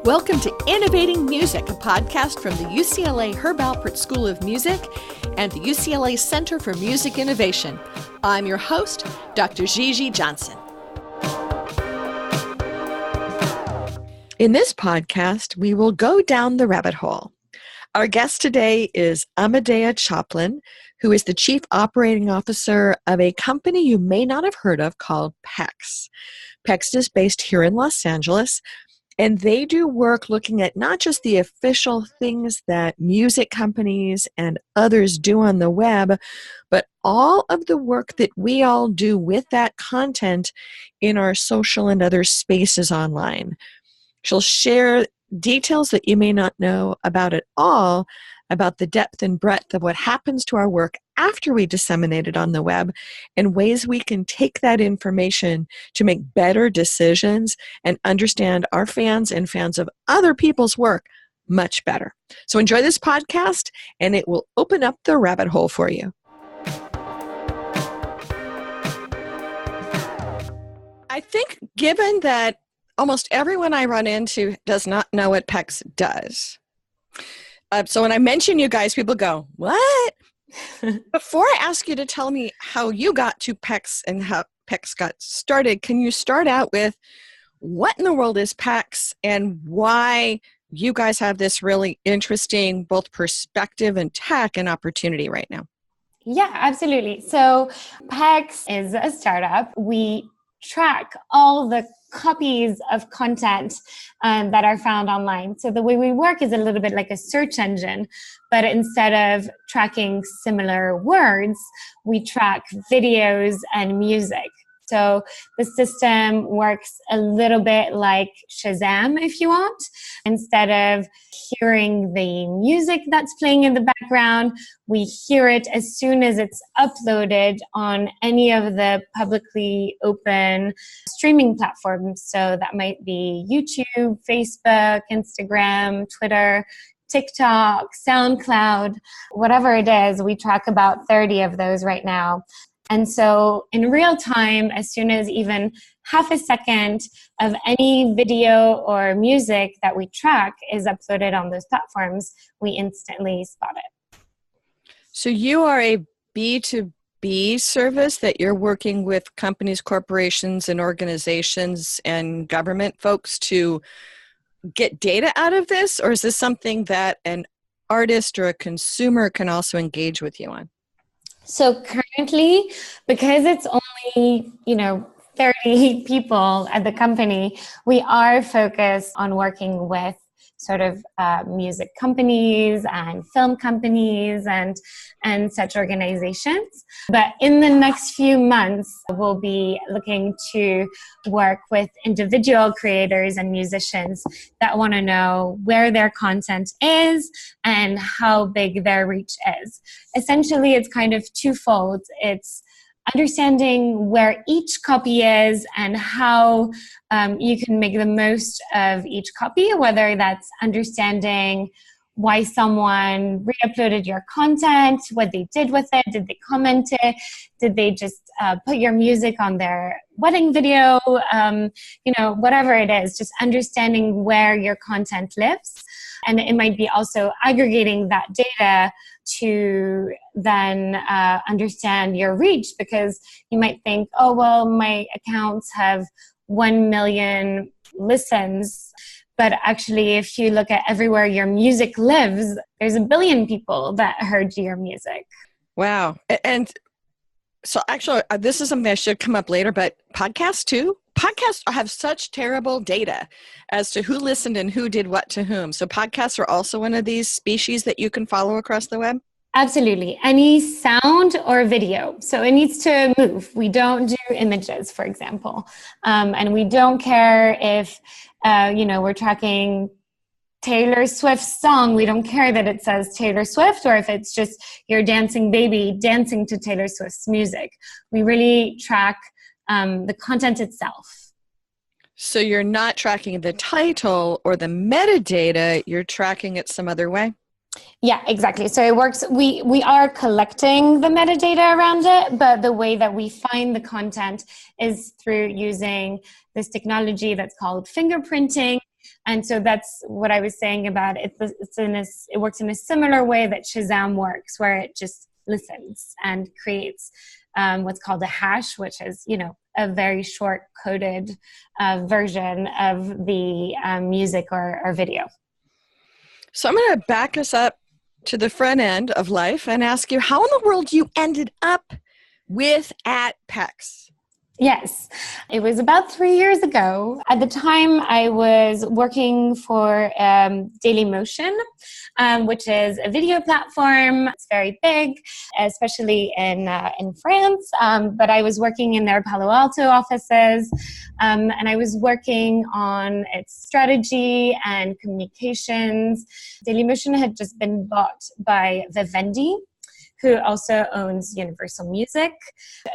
Welcome to Innovating Music, a podcast from the UCLA Herb Alpert School of Music and the UCLA Center for Music Innovation. I'm your host, Dr. Gigi Johnson. In this podcast, we will go down the rabbit hole. Our guest today is Amadea Choplin, who is the Chief Operating Officer of a company you may not have heard of called PEX. PEX is based here in Los Angeles, and they do work looking at not just the official things that music companies and others do on the web, but all of the work that we all do with that content in our social and other spaces online. She'll share details that you may not know about it all, about the depth and breadth of what happens to our work after we disseminate it on the web, and ways we can take that information to make better decisions and understand our fans and fans of other people's work much better. So enjoy this podcast, and it will open up the rabbit hole for you. I think given that almost everyone I run into does not know what PEX does. So when I mention you guys, people go, what? Before I ask you to tell me how you got to PEX and how PEX got started, can you start out with what in the world is PEX and why you guys have this really interesting both perspective and tech and opportunity right now? Yeah, absolutely. So PEX is a startup. We track all the copies of content that are found online. So the way we work is a little bit like a search engine, but instead of tracking similar words, we track videos and music. So the system works a little bit like Shazam, if you want. Instead of hearing the music that's playing in the background, we hear it as soon as it's uploaded on any of the publicly open streaming platforms. So that might be YouTube, Facebook, Instagram, Twitter, TikTok, SoundCloud, whatever it is. We track about 30 of those right now. And so in real time, as soon as even half a second of any video or music that we track is uploaded on those platforms, we instantly spot it. So you are a B2B service that you're working with companies, corporations, and organizations and government folks to get data out of this? Or is this something that an artist or a consumer can also engage with you on? So currently, because it's only, 30 people at the company, we are focused on working with sort of music companies and film companies and such organizations. But in the next few months, we'll be looking to work with individual creators and musicians that want to know where their content is and how big their reach is. Essentially, it's kind of twofold. It's understanding where each copy is and how you can make the most of each copy, whether that's understanding why someone re-uploaded your content, what they did with it, did they comment it, did they just put your music on their wedding video, whatever it is, just understanding where your content lives. And it might be also aggregating that data to then understand your reach, because you might think, oh, well, my accounts have 1 million listens. But actually, if you look at everywhere your music lives, there's 1 billion people that heard your music. Wow. And so actually, this is something that should come up later, but podcasts too? Podcasts have such terrible data as to who listened and who did what to whom. So podcasts are also one of these species that you can follow across the web? Absolutely. Any sound or video. So it needs to move. We don't do images, for example. And we don't care if, we're tracking Taylor Swift's song. We don't care that it says Taylor Swift or if it's just your dancing baby dancing to Taylor Swift's music. We really track the content itself. So you're not tracking the title or the metadata, you're tracking it some other way? Yeah, exactly. So it works. We are collecting the metadata around it, but the way that we find the content is through using this technology that's called fingerprinting. And so that's what I was saying about it. It works in a similar way that Shazam works, where it just listens and creates what's called a hash, which is, a very short coded version of the music or video. So I'm going to back us up to the front end of life and ask you how in the world you ended up with at PEX. Yes, it was about 3 years ago. At the time, I was working for Dailymotion, which is a video platform. It's very big, especially in France. But I was working in their Palo Alto offices, and I was working on its strategy and communications. Dailymotion had just been bought by Vivendi, who also owns Universal Music.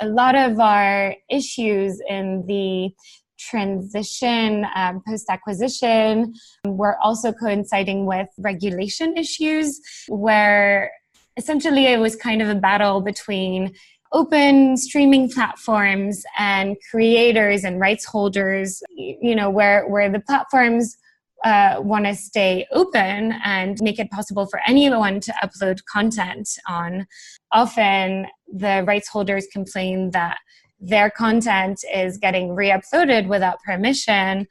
A lot of our issues in the transition post-acquisition were also coinciding with regulation issues, where essentially it was kind of a battle between open streaming platforms and creators and rights holders, where the platforms want to stay open and make it possible for anyone to upload content on. Often the rights holders complain that their content is getting re-uploaded without permission,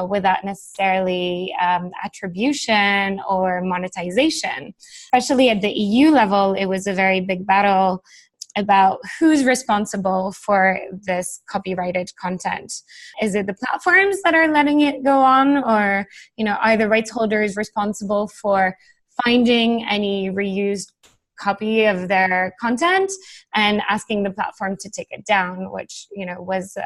without necessarily attribution or monetization. Especially at the EU level, it was a very big battle about who's responsible for this copyrighted content. Is it the platforms that are letting it go on, or are the rights holders responsible for finding any reused copy of their content and asking the platform to take it down, which was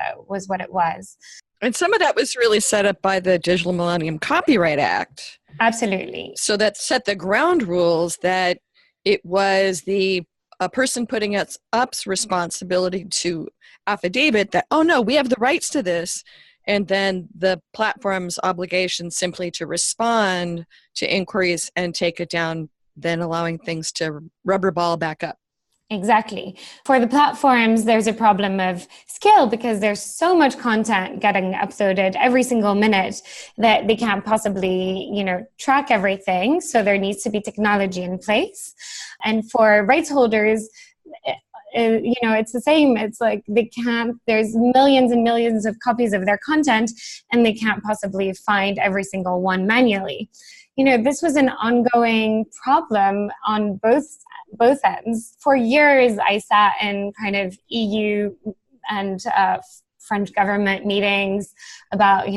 what it was. And some of that was really set up by the Digital Millennium Copyright Act. Absolutely. So that set the ground rules that it was a person putting up's responsibility to affidavit that, oh no, we have the rights to this, and then the platform's obligation simply to respond to inquiries and take it down, then allowing things to rubber ball back up. Exactly. For the platforms, there's a problem of scale because there's so much content getting uploaded every single minute that they can't possibly, track everything. So there needs to be technology in place. And for rights holders, it's the same. It's like there's millions and millions of copies of their content and they can't possibly find every single one manually. This was an ongoing problem on both ends. For years, I sat in kind of EU and French government meetings about,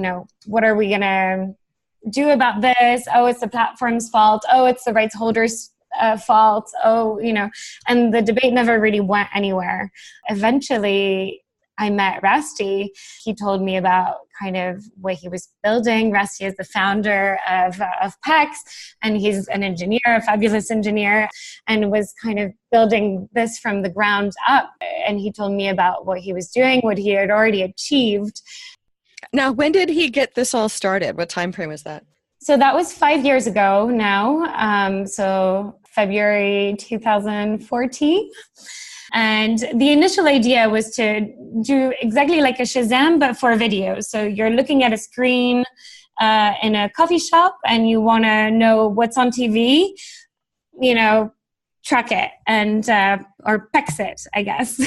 what are we going to do about this? Oh, it's the platform's fault. Oh, it's the rights holders' fault. Oh, and the debate never really went anywhere. Eventually, I met Rasty. He told me about kind of what he was building. Rasty is the founder of PEX, and he's an engineer, a fabulous engineer, and was kind of building this from the ground up. And he told me about what he was doing, what he had already achieved. Now, when did he get this all started? What time frame was that? So that was 5 years ago now. So February 2014. And the initial idea was to do exactly like a Shazam, but for video. So you're looking at a screen in a coffee shop and you want to know what's on TV, track it and or PEX it, I guess.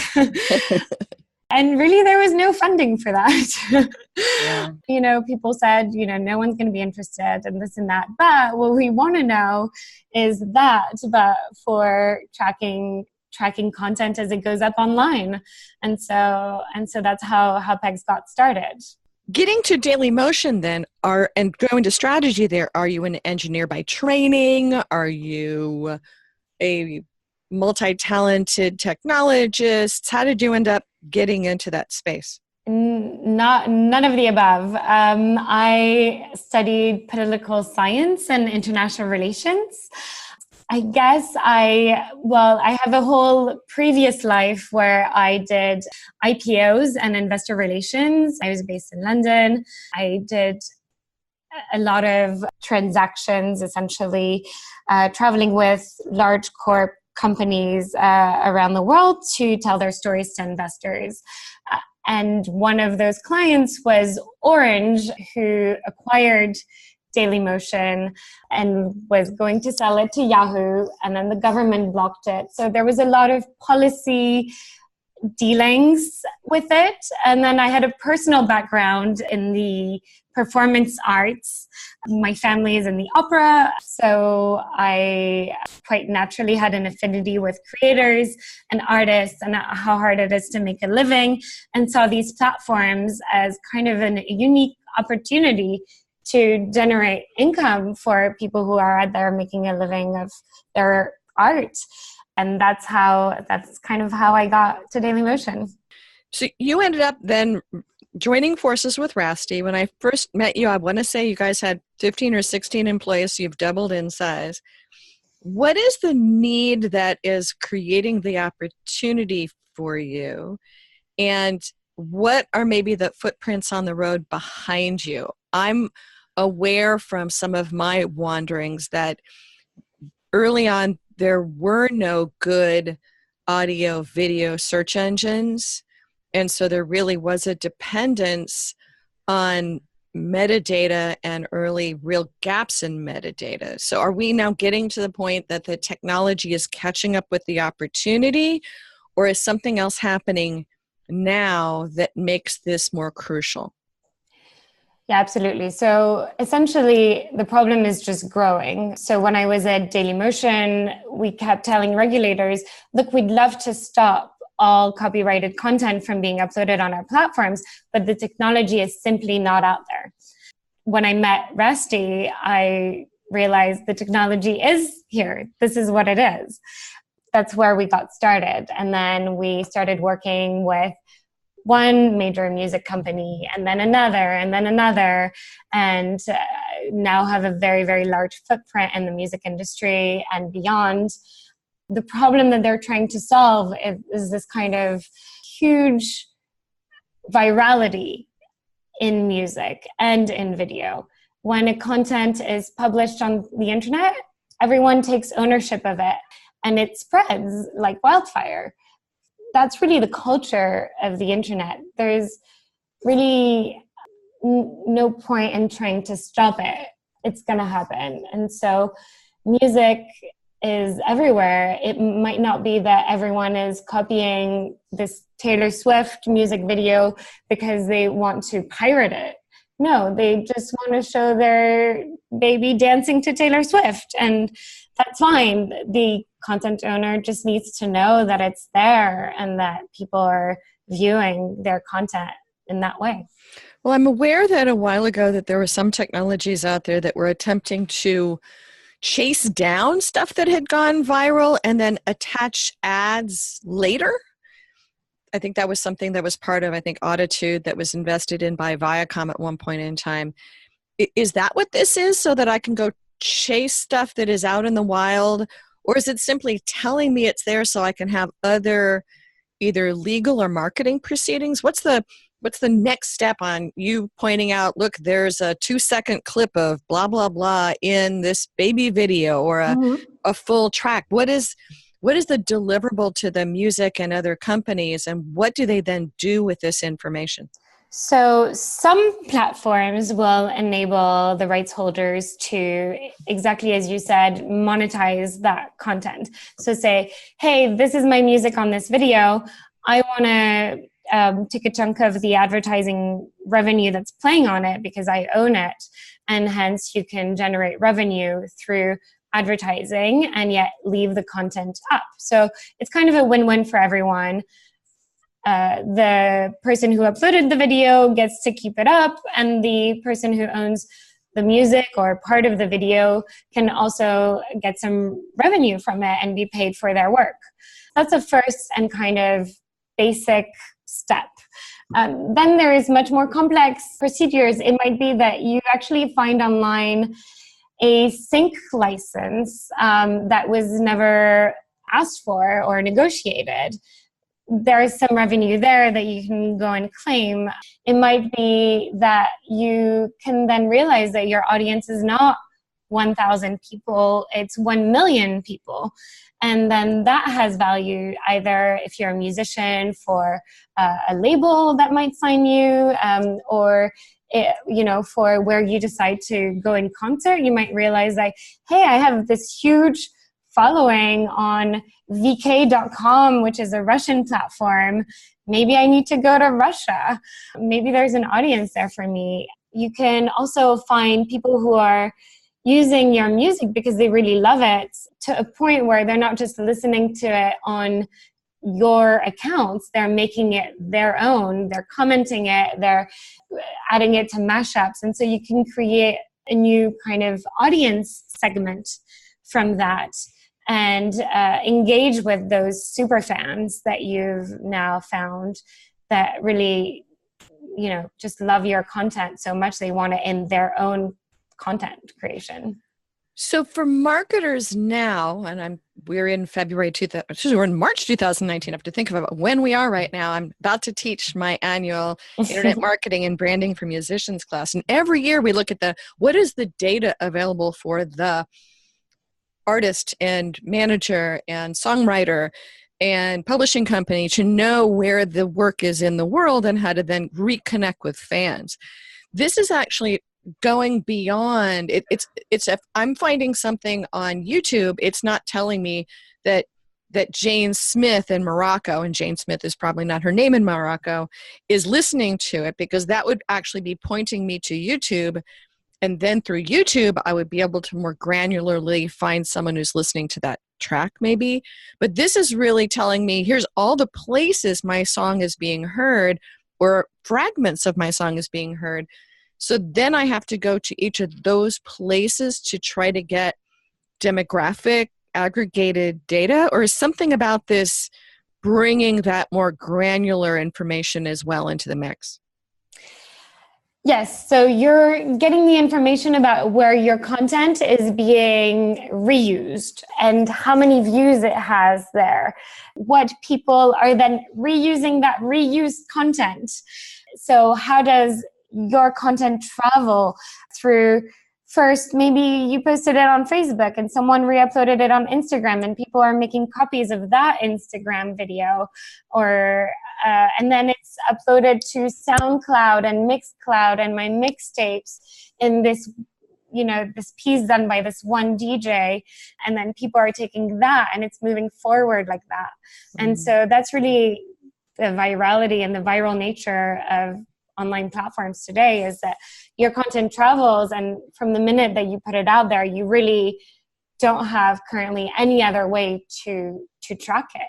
And really, there was no funding for that. Yeah. People said, no one's going to be interested in this and that. But what we want to know is that, but for tracking content as it goes up online. And so that's how PEX got started. Getting to Dailymotion then, and going to strategy there, are you an engineer by training? Are you a multi-talented technologist? How did you end up getting into that space? None of the above. I studied political science and international relations. I guess I have a whole previous life where I did IPOs and investor relations. I was based in London. I did a lot of transactions, essentially traveling with large corp companies around the world to tell their stories to investors. And one of those clients was Orange, who acquired Dailymotion and was going to sell it to Yahoo, and then the government blocked it. So there was a lot of policy dealings with it. And then I had a personal background in the performance arts. My family is in the opera, so I quite naturally had an affinity with creators and artists and how hard it is to make a living, and saw these platforms as kind of a unique opportunity to generate income for people who are out there making a living of their art. And that's kind of how I got to Dailymotion. So you ended up then joining forces with Rasty. When I first met you, I want to say you guys had 15 or 16 employees, so you've doubled in size. What is the need that is creating the opportunity for you? And what are maybe the footprints on the road behind you? I'm aware from some of my wanderings that early on there were no good audio video search engines. And so there really was a dependence on metadata and early real gaps in metadata. So are we now getting to the point that the technology is catching up with the opportunity, or is something else happening now that makes this more crucial? Yeah, absolutely. So essentially, the problem is just growing. So when I was at Dailymotion, we kept telling regulators, look, we'd love to stop all copyrighted content from being uploaded on our platforms, but the technology is simply not out there. When I met Rasty, I realized the technology is here. This is what it is. That's where we got started. And then we started working with one major music company, and then another, and now have a very, very large footprint in the music industry and beyond. The problem that they're trying to solve is this kind of huge virality in music and in video. When a content is published on the internet, everyone takes ownership of it, and it spreads like wildfire. That's really the culture of the internet. There's really no point in trying to stop it. It's going to happen. And so music is everywhere. It might not be that everyone is copying this Taylor Swift music video because they want to pirate it. No, they just want to show their baby dancing to Taylor Swift, and that's fine. The content owner just needs to know that it's there and that people are viewing their content in that way. Well, I'm aware that a while ago that there were some technologies out there that were attempting to chase down stuff that had gone viral and then attach ads later. I think that was something that was part of, Auditude, that was invested in by Viacom at one point in time. Is that what this is, so that I can go chase stuff that is out in the wild? Or is it simply telling me it's there so I can have other either legal or marketing proceedings? What's the next step on you pointing out, look, there's a 2-second clip of blah, blah, blah in this baby video, or a full track? What is the deliverable to the music and other companies, and what do they then do with this information? So some platforms will enable the rights holders to, exactly as you said, monetize that content. So say, hey, this is my music on this video. I want to take a chunk of the advertising revenue that's playing on it because I own it. And hence you can generate revenue through advertising and yet leave the content up. So it's kind of a win-win for everyone. The person who uploaded the video gets to keep it up, and the person who owns the music or part of the video can also get some revenue from it and be paid for their work. That's a first and kind of basic step. Then there is much more complex procedures. It might be that you actually find online a sync license that was never asked for or negotiated. There is some revenue there that you can go and claim. It might be that you can then realize that your audience is not 1,000 people, it's 1 million people. And then that has value either if you're a musician for a label that might sign you, or for where you decide to go in concert. You might realize like, hey, I have this huge following on vk.com, which is a Russian platform. Maybe I need to go to Russia. Maybe there's an audience there for me. You can also find people who are using your music because they really love it, to a point where they're not just listening to it on your accounts, they're making it their own, they're commenting it, they're adding it to mashups. And so you can create a new kind of audience segment from that, and engage with those super fans that you've now found that really, just love your content so much they want it in their own content creation. So for marketers now, and we're in we're in March 2019. I have to think about when we are right now. I'm about to teach my annual internet marketing and branding for musicians class. And every year we look at what is the data available for the artist and manager and songwriter and publishing company to know where the work is in the world and how to then reconnect with fans. This is actually going beyond it's if I'm finding something on YouTube, it's not telling me that Jane Smith in Morocco, and Jane Smith is probably not her name in Morocco, is listening to it, because that would actually be pointing me to YouTube, and then through YouTube I would be able to more granularly find someone who's listening to that track maybe. But this is really telling me, here's all the places my song is being heard, or fragments of my song is being heard. So then I have to go to each of those places to try to get demographic aggregated data, or is something about this bringing that more granular information as well into the mix? Yes, so you're getting the information about where your content is being reused and how many views it has there. What people are then reusing that reused content. So how does your content travel through? First, maybe you posted it on Facebook and someone re-uploaded it on Instagram and people are making copies of that Instagram video, or and then it's uploaded to SoundCloud and Mixcloud and my mixtapes in this, this piece done by this one DJ, and then people are taking that and it's moving forward like that. Mm-hmm. And so that's really the virality and the viral nature of online platforms today, is that your content travels, and from the minute that you put it out there, you really don't have currently any other way to track it.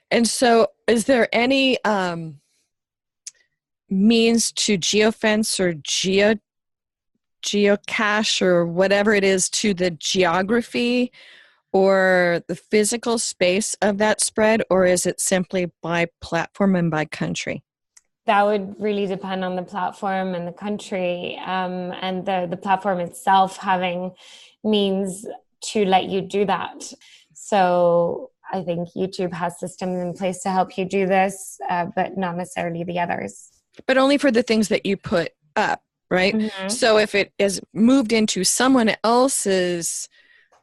And so is there any means to geofence or geocache or whatever it is to the geography or the physical space of that spread, or is it simply by platform and by country? That would really depend on the platform and the country, and the platform itself having means to let you do that. So I think YouTube has systems in place to help you do this, but not necessarily the others. But only for the things that you put up, right? Mm-hmm. So if it is moved into someone else's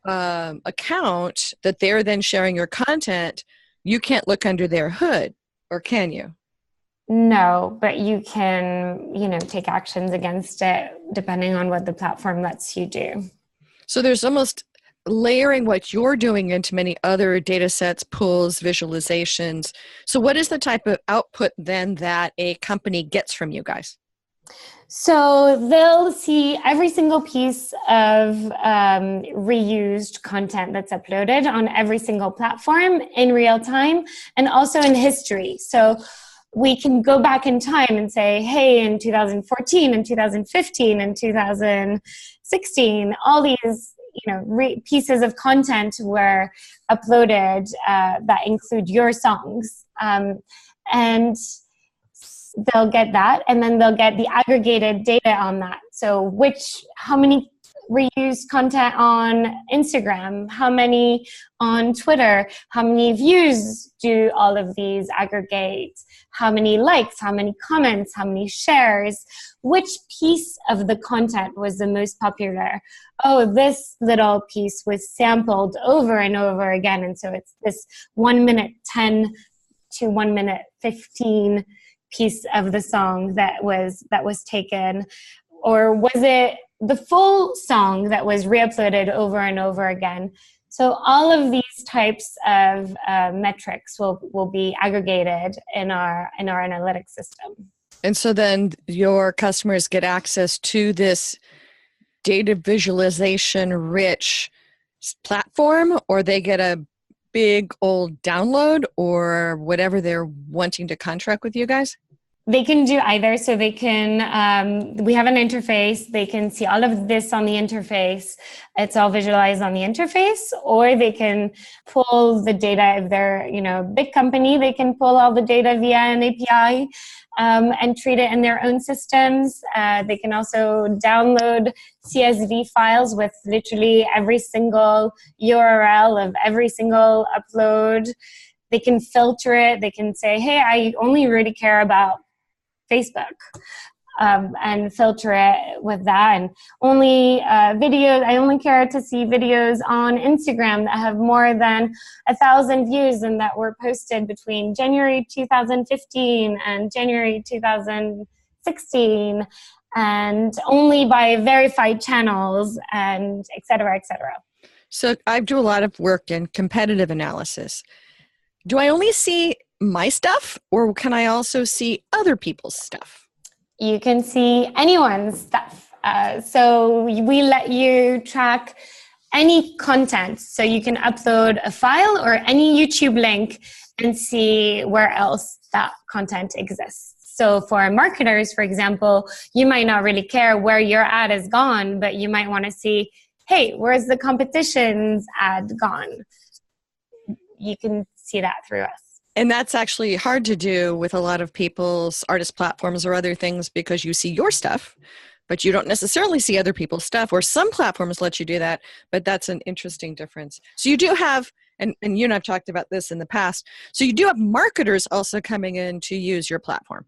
account that they're then sharing your content, you can't look under their hood, or can you? No, but you can, take actions against it depending on what the platform lets you do. So there's almost layering what you're doing into many other data sets, pools, visualizations. So what is the type of output then that a company gets from you guys? So they'll see every single piece of reused content that's uploaded on every single platform in real time, and also in history. So we can go back in time and say, hey, in 2014 and 2015 and 2016, all these pieces of content were uploaded that include your songs. And they'll get that, and then they'll get the aggregated data on that. So how many reused content on Instagram? How many on Twitter? How many views do all of these aggregate? How many likes? How many comments? How many shares? Which piece of the content was the most popular? Oh, this little piece was sampled over and over again. And so it's this 1 minute 10 to 1 minute 15 piece of the song that was taken. Or was it the full song that was re-uploaded over and over again? So all of these types of metrics will be aggregated in our analytics system. And so then your customers get access to this data visualization rich platform, or they get a big old download, or whatever they're wanting to contract with you guys? They can do either. So they can, we have an interface. They can see all of this on the interface. It's all visualized on the interface, or they can pull the data. If they're, a big company, they can pull all the data via an API and treat it in their own systems. They can also download CSV files with literally every single URL of every single upload. They can filter it. They can say, hey, I only really care about Facebook, and filter it with that. And only videos, I only care to see videos on Instagram that have more than 1,000 views and that were posted between January 2015 and January 2016, and only by verified channels, and et cetera, et cetera. So I do a lot of work in competitive analysis. Do I only see my stuff, or can I also see other people's stuff? You can see anyone's stuff. So we let you track any content. So you can upload a file or any YouTube link and see where else that content exists. So for marketers, for example, you might not really care where your ad is gone, but you might want to see, hey, where's the competition's ad gone? You can see that through us. And that's actually hard to do with a lot of people's artist platforms or other things, because you see your stuff, but you don't necessarily see other people's stuff, or some platforms let you do that, but that's an interesting difference. So you do have, and you and I've talked about this in the past, so you do have marketers also coming in to use your platform.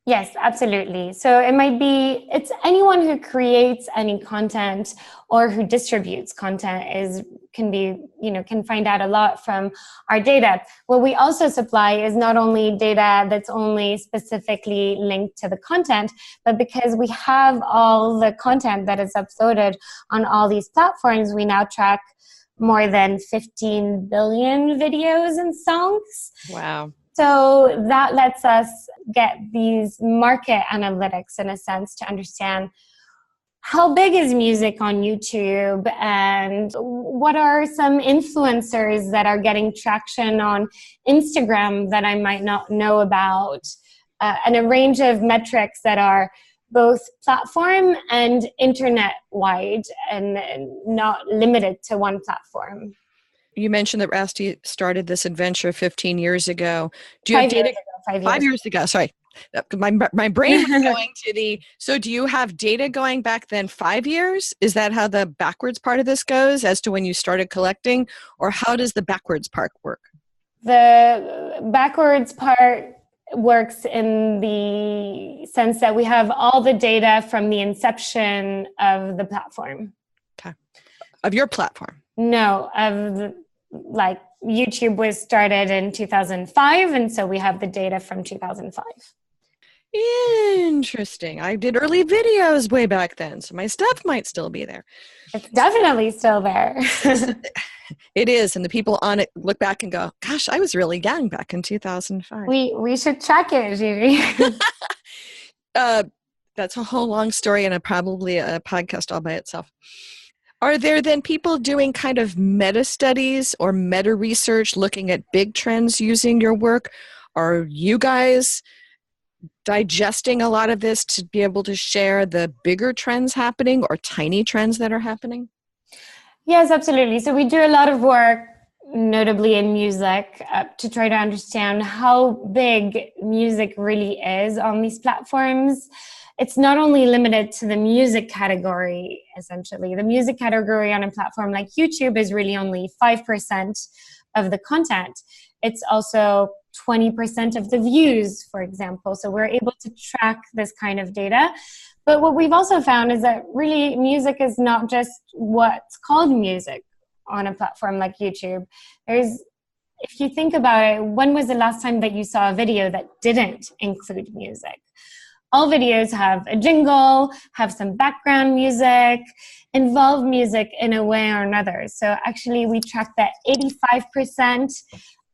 Yes, absolutely. So it's anyone who creates any content or who distributes content can find out a lot from our data. What we also supply is not only data that's only specifically linked to the content, but because we have all the content that is uploaded on all these platforms, we now track more than 15 billion videos and songs. Wow. So that lets us get these market analytics, in a sense, to understand how big is music on YouTube, and what are some influencers that are getting traction on Instagram that I might not know about, and a range of metrics that are both platform and internet-wide and not limited to one platform. You mentioned that Rasty started this adventure 15 years ago. Do you have data? 5 years ago. Sorry. My brain was going to so do you have data going back then 5 years? Is that how the backwards part of this goes, as to when you started collecting? Or how does the backwards part work? The backwards part works in the sense that we have all the data from the inception of the platform. Okay. Of your platform? No, YouTube was started in 2005, and so we have the data from 2005. Interesting. I did early videos way back then, so my stuff might still be there. It's definitely still there. It is, and the people on it look back and go, gosh, I was really young back in 2005. We should track it, Judy. That's a whole long story, and probably a podcast all by itself. Are there then people doing kind of meta studies or meta research looking at big trends using your work? Are you guys digesting a lot of this to be able to share the bigger trends happening or tiny trends that are happening? Yes, absolutely. So we do a lot of work notably in music, to try to understand how big music really is on these platforms. It's not only limited to the music category, essentially. The music category on a platform like YouTube is really only 5% of the content. It's also 20% of the views, for example. So we're able to track this kind of data. But what we've also found is that really music is not just what's called music on a platform like YouTube. If you think about it, when was the last time that you saw a video that didn't include music? All videos have a jingle, have some background music, involve music in a way or another. So actually we track that 85%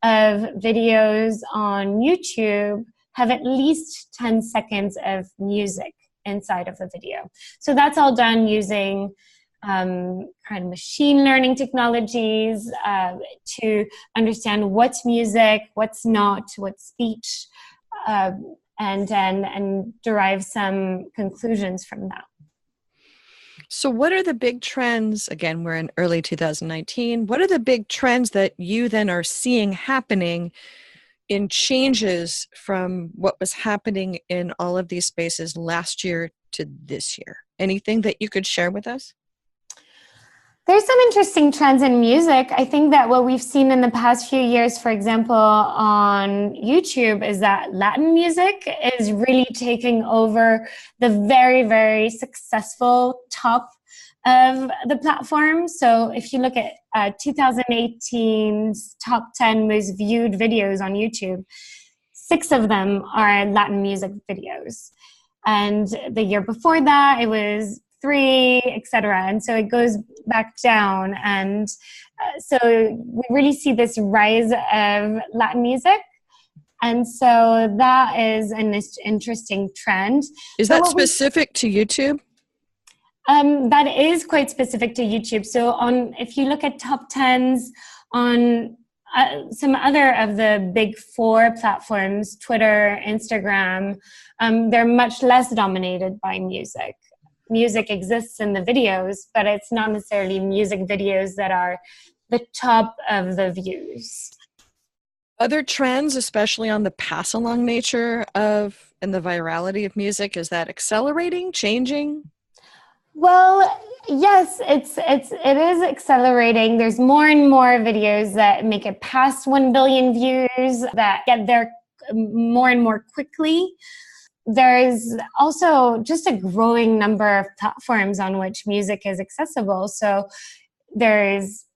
of videos on YouTube have at least 10 seconds of music inside of the video. So that's all done using kind of machine learning technologies to understand what's music, what's not, what's speech, and derive some conclusions from that. So what are the big trends? Again, we're in early 2019. What are the big trends that you then are seeing happening in changes from what was happening in all of these spaces last year to this year? Anything that you could share with us? There's some interesting trends in music. I think that what we've seen in the past few years, for example, on YouTube, is that Latin music is really taking over the very, very successful top of the platform. So if you look at 2018's top 10 most viewed videos on YouTube, 6 of them are Latin music videos. And the year before that, it was 3, etc. And so it goes back down. And so we really see this rise of Latin music. And so that is an interesting trend. Is that specific to YouTube? That is quite specific to YouTube. So if you look at top 10s on some other of the big 4 platforms, Twitter, Instagram, they're much less dominated by music. Music exists in the videos, but it's not necessarily music videos that are the top of the views. Other trends, especially on the pass-along nature of and the virality of music, is that accelerating, changing? Well, yes, it is accelerating. There's more and more videos that make it past 1 billion views, that get there more and more quickly. There's also just a growing number of platforms on which music is accessible. So there's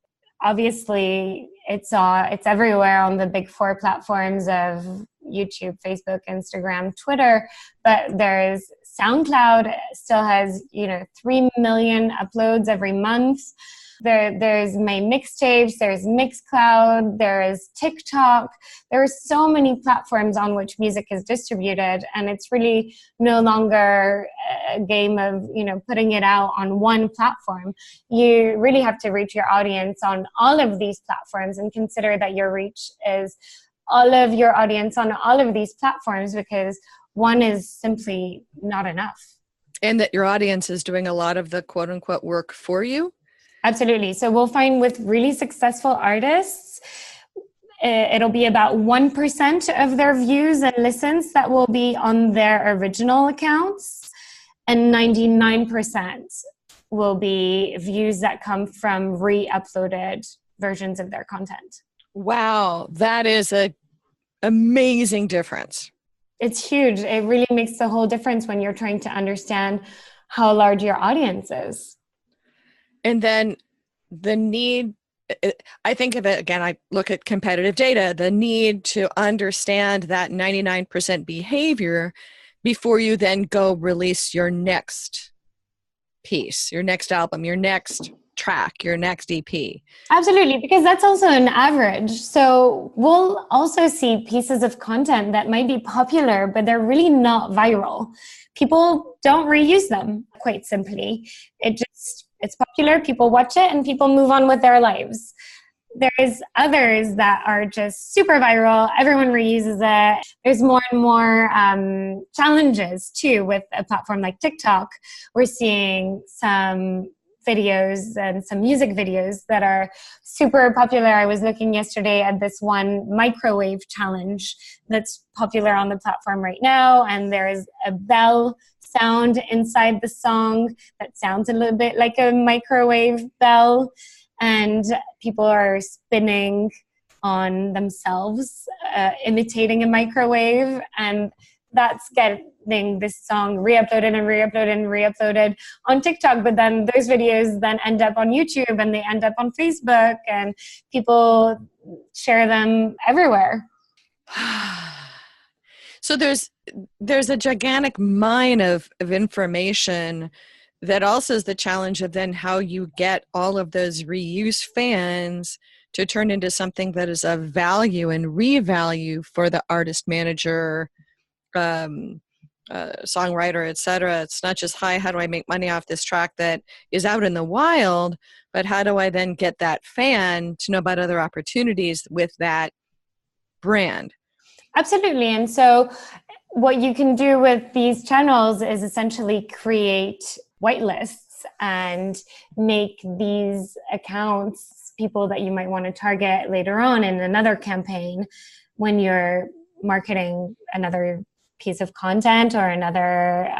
obviously it's everywhere on the big 4 platforms of YouTube, Facebook, Instagram, Twitter, but there's SoundCloud still has 3 million uploads every month. There's my mixtapes, there's Mixcloud, there's TikTok. There are so many platforms on which music is distributed, and it's really no longer a game of putting it out on one platform. You really have to reach your audience on all of these platforms, and consider that your reach is all of your audience on all of these platforms, because one is simply not enough. And that your audience is doing a lot of the quote unquote work for you? Absolutely. So we'll find with really successful artists, it'll be about 1% of their views and listens that will be on their original accounts, and 99% will be views that come from re-uploaded versions of their content. Wow, that is an amazing difference. It's huge. It really makes the whole difference when you're trying to understand how large your audience is. And then the need, I think of it, again, I look at competitive data, the need to understand that 99% behavior before you then go release your next piece, your next album, your next track, your next EP. Absolutely, because that's also an average. So we'll also see pieces of content that might be popular, but they're really not viral. People don't reuse them, quite simply. It's popular, people watch it, and people move on with their lives. There's others that are just super viral. Everyone reuses it. There's more and more challenges too with a platform like TikTok. We're seeing some videos and some music videos that are super popular. I was looking yesterday at this one microwave challenge that's popular on the platform right now, and there is a bell sound inside the song that sounds a little bit like a microwave bell, and people are spinning on themselves, imitating a microwave, and that's getting this song re-uploaded and re-uploaded and re-uploaded on TikTok. But then those videos then end up on YouTube, and they end up on Facebook, and people share them everywhere. So there's a gigantic mine of information that also is the challenge of then how you get all of those reuse fans to turn into something that is of value and revalue for the artist, manager, songwriter, etc. It's not just, hi, how do I make money off this track that is out in the wild, but how do I then get that fan to know about other opportunities with that brand? Absolutely. And so what you can do with these channels is essentially create whitelists and make these accounts people that you might want to target later on in another campaign when you're marketing another piece of content or another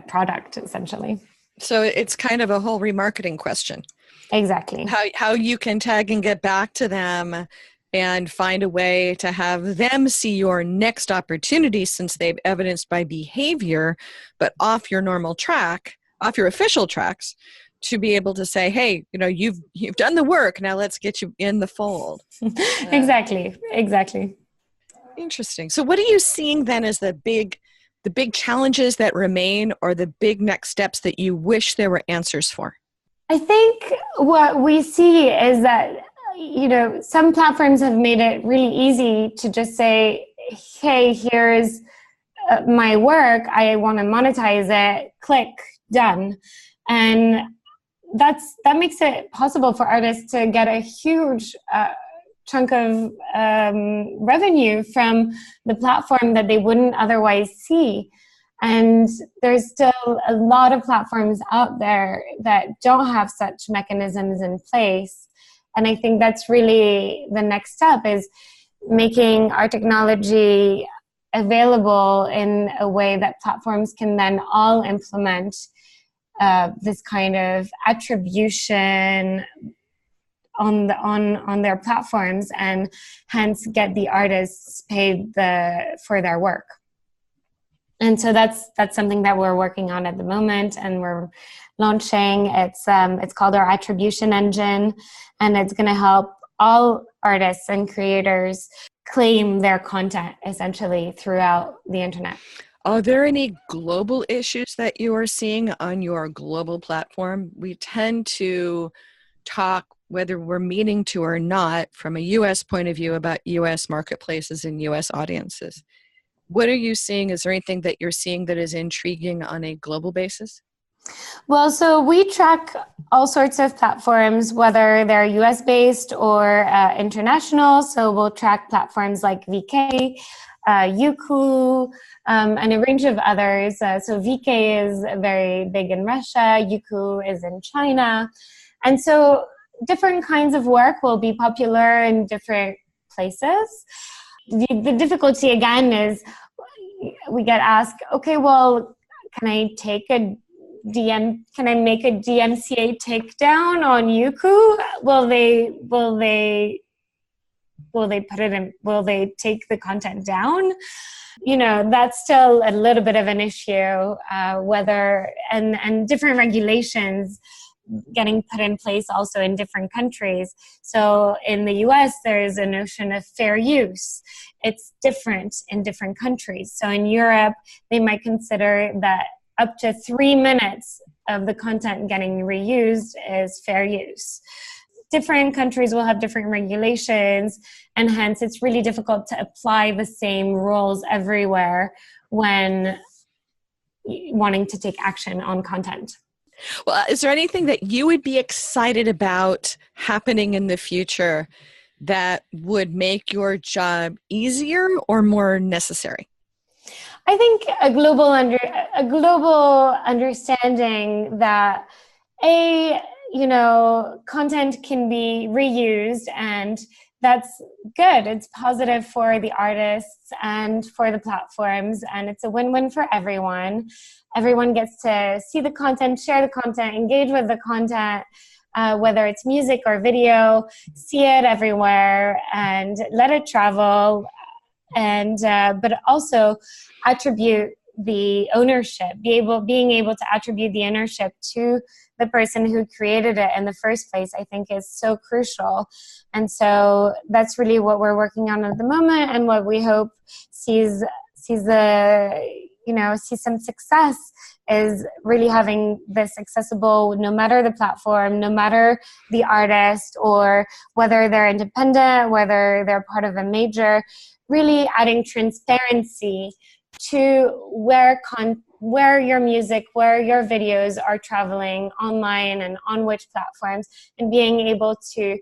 product, essentially. So it's kind of a whole remarketing question. Exactly. How you can tag and get back to them and find a way to have them see your next opportunity, since they've evidenced by behavior, but off your normal track, off your official tracks, to be able to say, hey, you've done the work, now let's get you in the fold. Exactly. Interesting. So what are you seeing then as the big challenges that remain, or the big next steps that you wish there were answers for? I think what we see is that some platforms have made it really easy to just say, hey, here's my work, I want to monetize it, click, done. And that makes it possible for artists to get a huge chunk of revenue from the platform that they wouldn't otherwise see. And there's still a lot of platforms out there that don't have such mechanisms in place. And I think that's really the next step, is making our technology available in a way that platforms can then all implement this kind of attribution on their platforms, and hence get the artists paid for their work. And so that's something that we're working on at the moment, and we're launching. It's called our attribution engine, and it's going to help all artists and creators claim their content essentially throughout the internet. Are there any global issues that you are seeing on your global platform? We tend to talk, whether we're meaning to or not, from a U.S. point of view about U.S. marketplaces and U.S. audiences. What are you seeing? Is there anything that you're seeing that is intriguing on a global basis? Well, so we track all sorts of platforms, whether they're US-based or international. So we'll track platforms like VK, Youku, and a range of others. So VK is very big in Russia, Youku is in China. And so different kinds of work will be popular in different places. The difficulty, again, is we get asked, okay, well, can I make a DMCA takedown on Youku? Will they take the content down? That's still a little bit of an issue, and different regulations getting put in place also in different countries. So in the US, there's a notion of fair use. It's different in different countries. So in Europe, they might consider that up to 3 minutes of the content getting reused is fair use. Different countries will have different regulations, and hence it's really difficult to apply the same rules everywhere when wanting to take action on content. Well, is there anything that you would be excited about happening in the future that would make your job easier or more necessary? I think a global understanding that content can be reused, and that's good. It's positive for the artists and for the platforms, and it's a win-win for everyone. Everyone gets to see the content, share the content, engage with the content, whether it's music or video, see it everywhere and let it travel, and but also attribute the ownership, being able to attribute the ownership to the person who created it in the first place, I think is so crucial. And so that's really what we're working on at the moment, and what we hope sees some success is really having this accessible, no matter the platform, no matter the artist, or whether they're independent, whether they're part of a major, really adding transparency to where your music, where your videos are traveling online and on which platforms, and being able to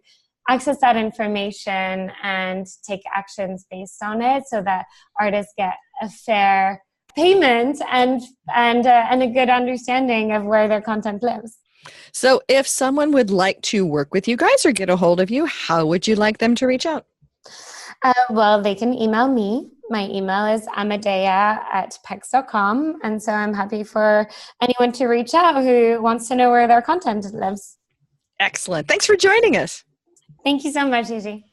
access that information and take actions based on it, so that artists get a fair payment and a good understanding of where their content lives. So if someone would like to work with you guys or get a hold of you, how would you like them to reach out? Well, they can email me. My email is amadea@pex.com. And so I'm happy for anyone to reach out who wants to know where their content lives. Excellent. Thanks for joining us. Thank you so much, Gigi.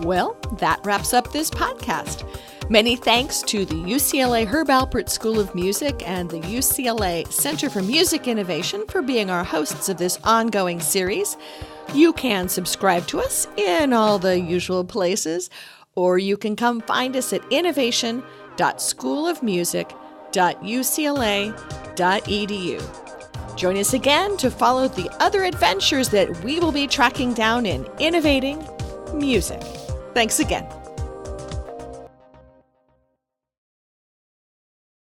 Well, that wraps up this podcast. Many thanks to the UCLA Herb Alpert School of Music and the UCLA Center for Music Innovation for being our hosts of this ongoing series. You can subscribe to us in all the usual places, or you can come find us at innovation.schoolofmusic.ucla.edu. Join us again to follow the other adventures that we will be tracking down in Innovating Music. Thanks again.